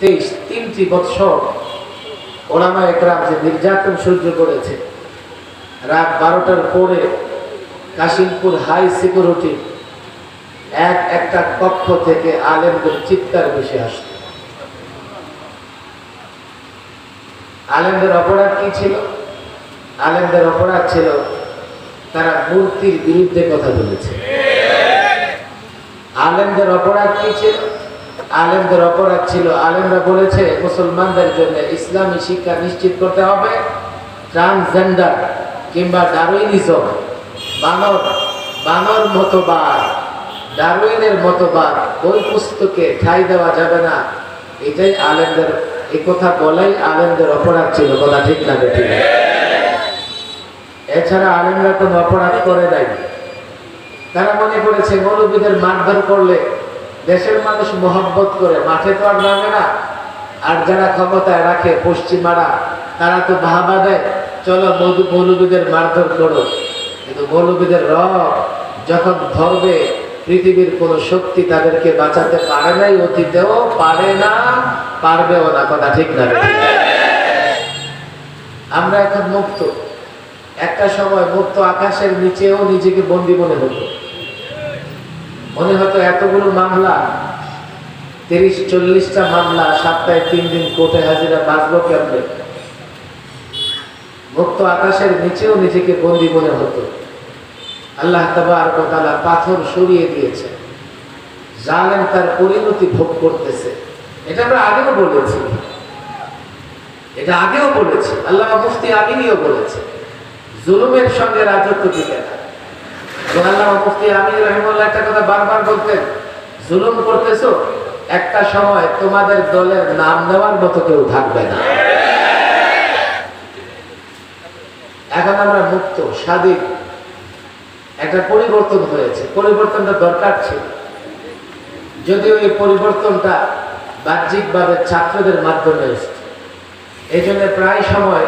3টি বৎসর ওলামা একরাম যে নির্যাতন সহ্য করেছে, রাত 12টার পরে কাশিমপুর হাই সিকিউরিটি একটা কক্ষ থেকে আলেমদের চিৎকার ভেসে আসত। আলেমদের অপরাধ কি ছিল? আলেমদের অপরাধ ছিল তারা মূর্তির বিরুদ্ধে কথা বলেছে। আলেমদের অপরাধ কি ছিল? আলেমদের অপরাধ ছিল আলেমরা বলেছে মুসলমানদের জন্য ইসলামী শিক্ষা নিশ্চিত করতে হবে, ট্রান্সজেন্ডার কিংবা ডারউইনিজম, বানর মতবাদ, ডারউইনের মতবাদ বই পুস্তকে ঠাঁই দেওয়া যাবে না। এটাই আলেমদের, এই কথা বলাই আলেমদের অপরাধ ছিল। কথা ঠিক না ঠিক? এছাড়া আলেমরা কোনো অপরাধ করে নাই। তারা মনে করেছে মৌলবীদের মারধর করলে দেশের মানুষ মোহাব্বত করে, মাঠে তো আর নামে না। আর যারা ক্ষমতায় রাখে পশ্চিমারা, তারা তো বাহাবা দেয়, চলো মৌলবীদের মারধর করো। কিন্তু মৌলবীদের রব যখন ধরবে, পৃথিবীর কোন শক্তি তাদেরকে বাঁচাতে পারে নাই, অতীতেও পারে না, পারবেও না। কথা ঠিক না? আমরা এখন মুক্ত। একটা সময় মুক্ত আকাশের নিচেও নিজেকে বন্দী মনে হতো। এতগুলো মামলা, 30-40টা মামলা, সপ্তাহে 3 দিন কোর্টে হাজিরা, বাঁচবো কেমনে? মুক্ত আকাশের নিচেও নিজেকে বন্দী মনে হতো। আল্লাহ তাবারক ওয়া তাআলা পাথর সরিয়ে দিয়েছে, জালেম তার পরিণতি ভোগ করতেছে। এটা আমরা আগেও বলেছি, আল্লামা মুফতি আমিনীও বলেছে, জুলুমের সঙ্গে রাজত্ব টিকে না। আল্লামা মুফতি আমিনী রাহিমাহুল্লাহ একটা কথা বারবার বলতেন, জুলুম করতেছো, একটা সময় তোমাদের দলের নাম নেওয়ার মতো কেউ থাকবে না। এখন আমরা মুক্ত, স্বাধীন, একটা পরিবর্তন হয়েছে। পরিবর্তনটা দরকার ছিল, যদিও এই পরিবর্তনটা বাহ্যিকভাবে ছাত্রদের মাধ্যমে এসেছে। এই জন্য প্রায় সময়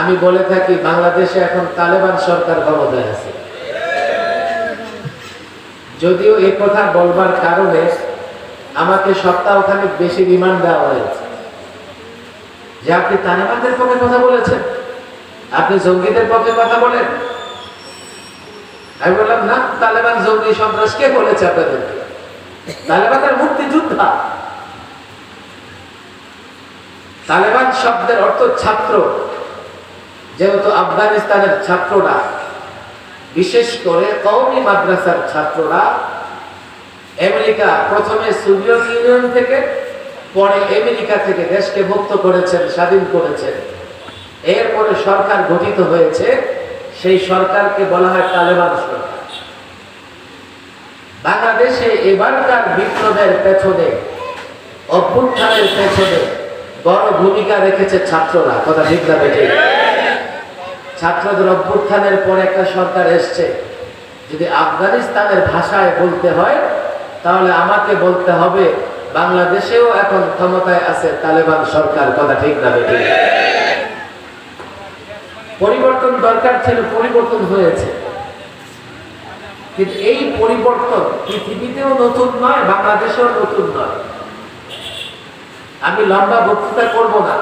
আমি বলে থাকি, বাংলাদেশে এখন তালেবান সরকার ক্ষমতায় আছে। যদিও এই কথা বলবার কারণে আমাকে সপ্তাহখানেক বেশি রিমান্ড দেওয়া হয়েছে যে আপনি তালেবানদের পক্ষে কথা বলেছেন, আপনি জঙ্গিদের পক্ষে কথা বলেন। আমি বললাম, না, তালেবান জঙ্গি সন্ত্রাস কে বলেছে আপনাদেরকে? তালেবানের মুক্তিযোদ্ধা। তালেবান শব্দের অর্থ ছাত্র। যেহেতু আফগানিস্তানের ছাত্ররা, বিশেষ করে কওমি মাদ্রাসার ছাত্ররা, আমেরিকা প্রথমে সোভিয়েত ইউনিয়ন থেকে, পরে আমেরিকা থেকে দেশকে মুক্ত করেছেন, স্বাধীন করেছেন। এরপরে সরকার গঠিত হয়েছে, সেই সরকারকে বলা হয় তালেবান সরকার। বাংলাদেশে এবারকার বিপ্লবের পেছনে, অভ্যুত্থানের পেছনে বড় ভূমিকা রেখেছে ছাত্ররা। কথা ঠিক না বেঠিক? ছাত্রদের অভ্যুত্থানের পরে একটা সরকার এসছে। যদি আফগানিস্তানের ভাষায় বলতে হয়, তাহলে আমাকে বলতে হবে বাংলাদেশেও এখন ক্ষমতায় আছে তালেবান সরকার। কথা ঠিক না বেঠিক? পরিবর্তন দরকার ছিল, পরিবর্তন হয়েছে। কিন্তু এই পরিবর্তন পৃথিবীতেও নতুন নয়, বাংলাদেশেও নতুন নয়। আমি লম্বা বক্তৃতা করব না।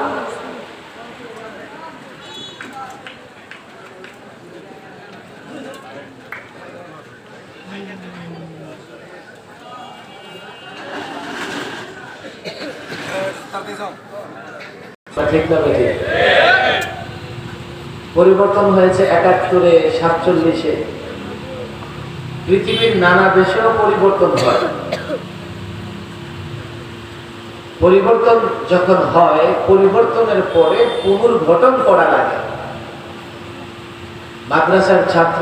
ঠিক না বেঠিক? পরিবর্তন হয়েছে 71-এ, 47-এ। পৃথিবীর নানা দেশেও পরিবর্তন হয়। পরিবর্তন যখন হয়, পরিবর্তনের পরে পুনর্গঠন করা লাগে। মাদ্রাসার ছাত্র,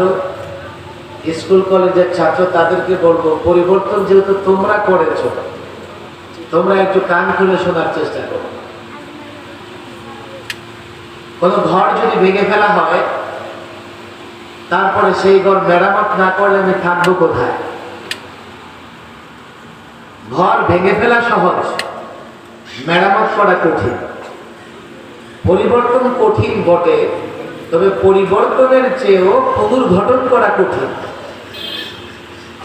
স্কুল কলেজের ছাত্র, তাদেরকে বলবো, পরিবর্তন যেহেতু তোমরা করেছো, তোমরা একটু কান খুলে শোনার চেষ্টা করো। কোন ঘর যদি ভেঙে ফেলা হয়, তারপরে সেই ঘর মেরামত না করলে আমি থাকবো কোথায়? ঘর ভেঙে ফেলা সহজ, মেরামত করা কঠিন। পরিবর্তন কঠিন বটে, তবে পরিবর্তনের চেয়েও পুনর্গঠন করা কঠিন।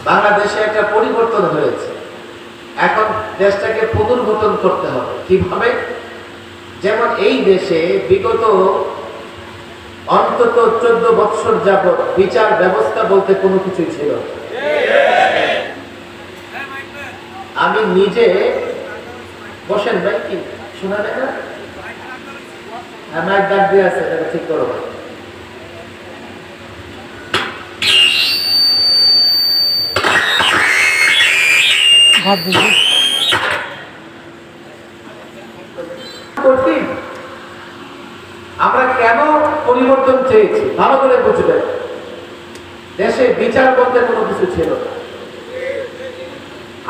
বাংলাদেশে একটা পরিবর্তন হয়েছে, এখন দেশটাকে পুনর্গঠন করতে হবে। কিভাবে? যেমন এই দেশে বিগত অন্তত 14 বছর যাবৎ বিচার ব্যবস্থা বলতে কোনো কিছুই ছিল না। আমি নিজে, বসেন ভাই, কি শোনা যায় না? আমার ডাক দিয়ে আছে, ঠিক করো ভাই। আমরা কেন পরিবর্তন চেয়েছি ভালো করে বুঝবেন। দেশে বিচার বলতে কোনো কিছু ছিল না।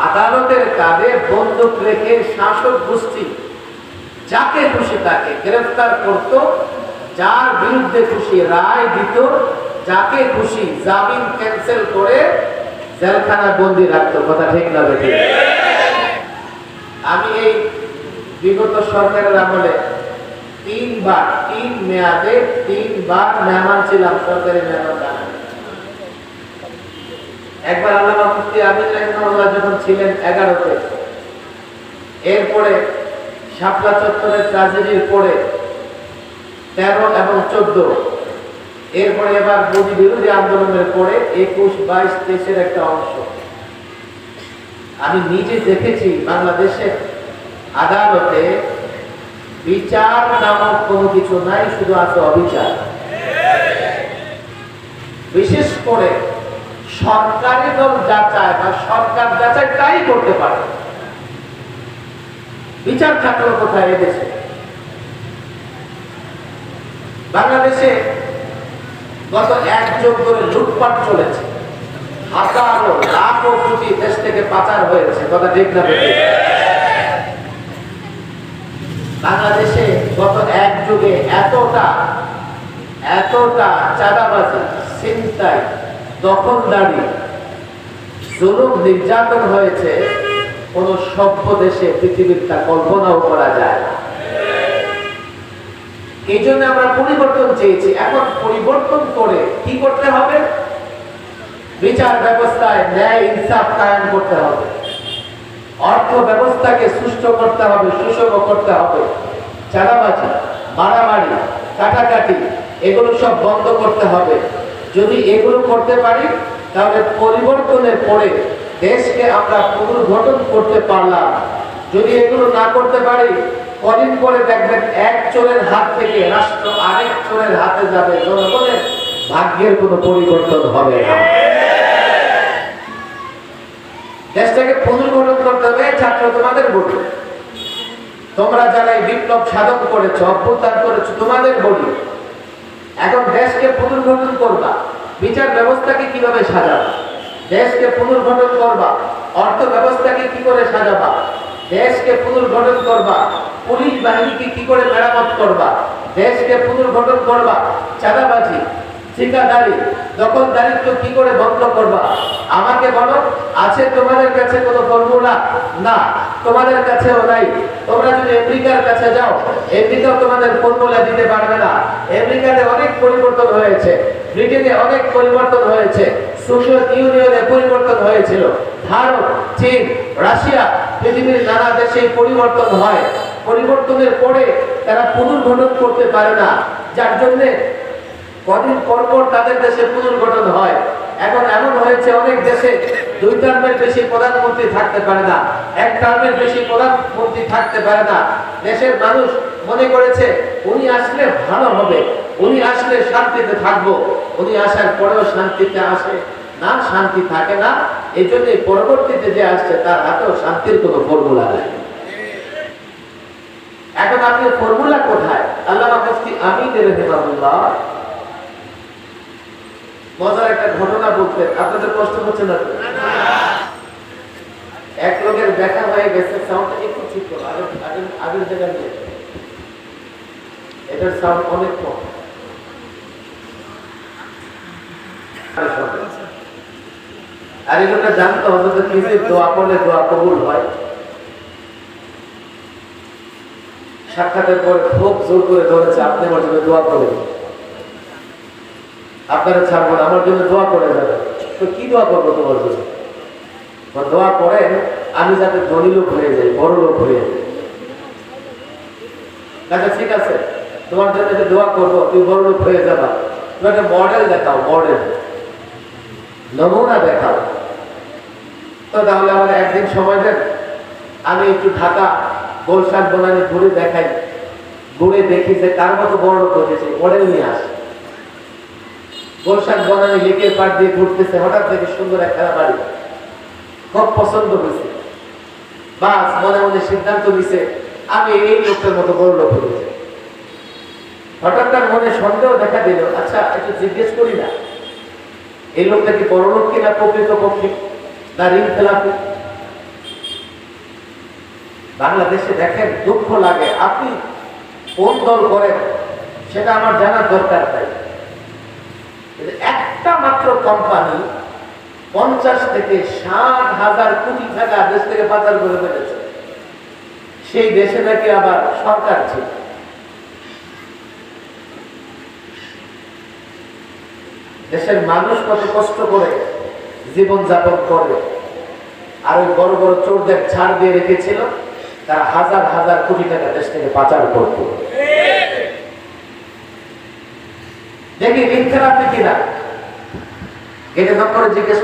আদালতের কাঁধে বন্দুক রেখে শাসক গোষ্ঠী যাকে খুশি তাকে গ্রেফতার করত, যার বিরুদ্ধে খুশি রায় দিত, যাকে খুশি জামিন ক্যান্সেল করে জেলখানা বন্দি রাখতো। কথা ঠিক না বেঠিক? আমি এই বিগত সরকারের আমলে 3 মেয়াদে 3 মেহমান ছিলাম, সরকারি মেহমান। একবার আল্লামা মুফতি আমিন রাহিমাহুল্লাহ যখন ছিলেন 11তে, এরপরে শাপলা চত্বরের ট্রাজেডির পরে 13 এবং 14, এরপরে এবার মোদী বিরোধী আন্দোলনের পরে 21, 22, 23-এর একটা অংশ। আমি নিজে দেখেছি বাংলাদেশের আদালতে বিচার নামক কোনো কিছু নাই, শুধু আছে অবিচার। বিশেষ করে সরকারি দল যাচাই বা সরকার যাচাই তাই করতে পারে। বিচার থাকলো কোথায় এদেশে? বাংলাদেশে গত 1 যুগ ধরে লুটপাট চলেছে, হাজারো লাখো কোটি দেশ থেকে পাচার হয়েছে। কথা ঠিক না বেঠিক? বাংলাদেশে গত 1 যুগে এতটা চাঁদাবাজি, ছিনতাই, দখলদারি, জুলুম, নির্যাতন হয়েছে, কোন সভ্য দেশে পৃথিবীর তা কল্পনাও করা যায় না। এই জন্য আমরা পরিবর্তন চেয়েছি। এখন পরিবর্তন করে কি করতে হবে? বিচার ব্যবস্থায় ন্যায় ইনসাফ কায়েম করতে হবে, অর্থ ব্যবস্থাকে সুষ্ঠু করতে হবে, সুষম করতে হবে। চাঁদাবাজি, মারামারি, কাটাকাটি এগুলো সব বন্ধ করতে হবে। যদি এগুলো করতে পারি তাহলে পরিবর্তনের পরে দেশকে আমরা পুনর্গঠন করতে পারলাম। যদি এগুলো না করতে পারি, কদিন পরে দেখবেন এক চোরের হাত থেকে রাষ্ট্র আরেক চোরের হাতে যাবে, জনগণের ভাগ্যের কোনো পরিবর্তন হবে না। দেশটাকে পুনর্গঠন করতে হবে। ছাত্র তোমাদের বলি, তোমরা যারা এই বিপ্লব সাধন করেছো, অভ্যুত্থান করেছো, তোমাদের বলি, এখন দেশকে পুনর্গঠন করবা। বিচার ব্যবস্থাকে কিভাবে সাজাবা? দেশকে পুনর্গঠন করবা। অর্থ ব্যবস্থাকে কি করে সাজাবা? দেশকে পুনর্গঠন করবা। পুলিশ বাহিনীকে কি করে মেরামত করবা? দেশকে পুনর্গঠন করবা। চাঁদাবাজি, ঠিকাদারি, দখলদারিত্ব কি করে বন্ধ করবা? আমাকে বলো, আছে তোমাদের কাছে কোনো ফর্মুলা? না, তোমাদের কাছেও নাই। তোমরা যদি আমেরিকার কাছে যাও, আমেরিকাও তোমাদের ফর্মুলা দিতে পারবে না। আমেরিকাতে অনেক পরিবর্তন হয়েছে, ব্রিটেনে অনেক পরিবর্তন হয়েছে, সোভিয়েত ইউনিয়নে পরিবর্তন হয়েছিল, ভারত, চীন, রাশিয়া, পৃথিবীর নানা দেশে পরিবর্তন হয়। পরিবর্তনের পরে তারা পুনর্গঠন করতে পারে না, যার জন্য কদিন পর পর তাদের দেশে পুনর্গঠন হয়। এখন এমন হয়েছে অনেক দেশে 2 টার্মের বেশি প্রধানমন্ত্রী থাকতে পারে না, 1 টার্মের বেশি প্রধানমন্ত্রী থাকতে পারে না। দেশের মানুষ মনে করেছে উনি আসলে ভালো হবে, উনি আসলে শান্তিতে থাকবো। উনি আসার পরেও শান্তিতে আসে না, শান্তি থাকে না। এই জন্য পরবর্তীতে যে আসছে তার হাতেও শান্তির কোনো ফর্মুলা নাই। এখন আপনি ফর্মুলা কোথায়? আল্লামা মুফতি আমিন রাহিমাহুল্লাহ মজার একটা ঘটনা বলতেন, আপনাদের কষ্ট হচ্ছে না? এক লোকের দেখা হয়ে গেছে, সাউন্ড একটু ঠিক করো, আগের জায়গায় নিয়ে এটার সাউন্ড অনেক কম। আর এগুলো জানতে হবে তো কি দোয়া করলে দোয়া কবুল হয়। সাক্ষাতের পরে খুব জোর করে ধরেছে, আপনি আমার জন্য দোয়া করেন, আপনারা ছাড়বো না, আমার জন্য দোয়া করে যাবে। তো কি দোয়া করবো তোমার জন্য? দোয়া করেন আমি যাতে ধনী লোক হয়ে যাই, বড় লোক হয়ে যাই। আচ্ছা ঠিক আছে, তোমার জন্য একটা দোয়া করবো, তুমি বড় লোক হয়ে যাবা, তুমি একটা মডেল দেখাও, মডেল নমুনা দেখাও। তো তাহলে আমাদের একদিন সময় দেন, আমি একটু ঢাকা গোলশান বনানি ঘুরে দেখাই, ঘুরে দেখি যে কার মতো বড় লোক হয়েছে, মডেল নিয়ে আসে। গোলশান বনানি লেকের পাড় দিয়ে ঘুরতেছে, হঠাৎ দেখে সুন্দর একটা বাড়ি, খুব পছন্দ হয়েছে, বাস মনে মনে সিদ্ধান্ত নিছে আমি এই লোকের মতো বড় লোক হয়েছে। হঠাৎ তার মনে সন্দেহ দেখা দিল, আচ্ছা একটু জিজ্ঞেস করি না এই লোকটা কি বড় লোক কিনা প্রকৃত পক্ষে, না ঋণ খেলাপি। বাংলাদেশে দেখেন দুঃখ লাগে, আপনি কোন দল করেন সেটা আমার জানার দরকার নাই। একটা মাত্র কোম্পানি 50 থেকে 60,000 কোটি টাকা দেশ থেকে পাচার করে ফেলেছে, সেই দেশে নাকি আবার সরকার ছিল। দেশের মানুষ কত কষ্ট করে জীবন যাপন করে, আর ওই বড় বড় চোরদের ছাড় দিয়ে রেখেছিল, তারা হাজার হাজার কোটি টাকা দেশ থেকে পাচার করত। দেখি ঋণ খেলাপি কিনা, গেটে করে জিজ্ঞেস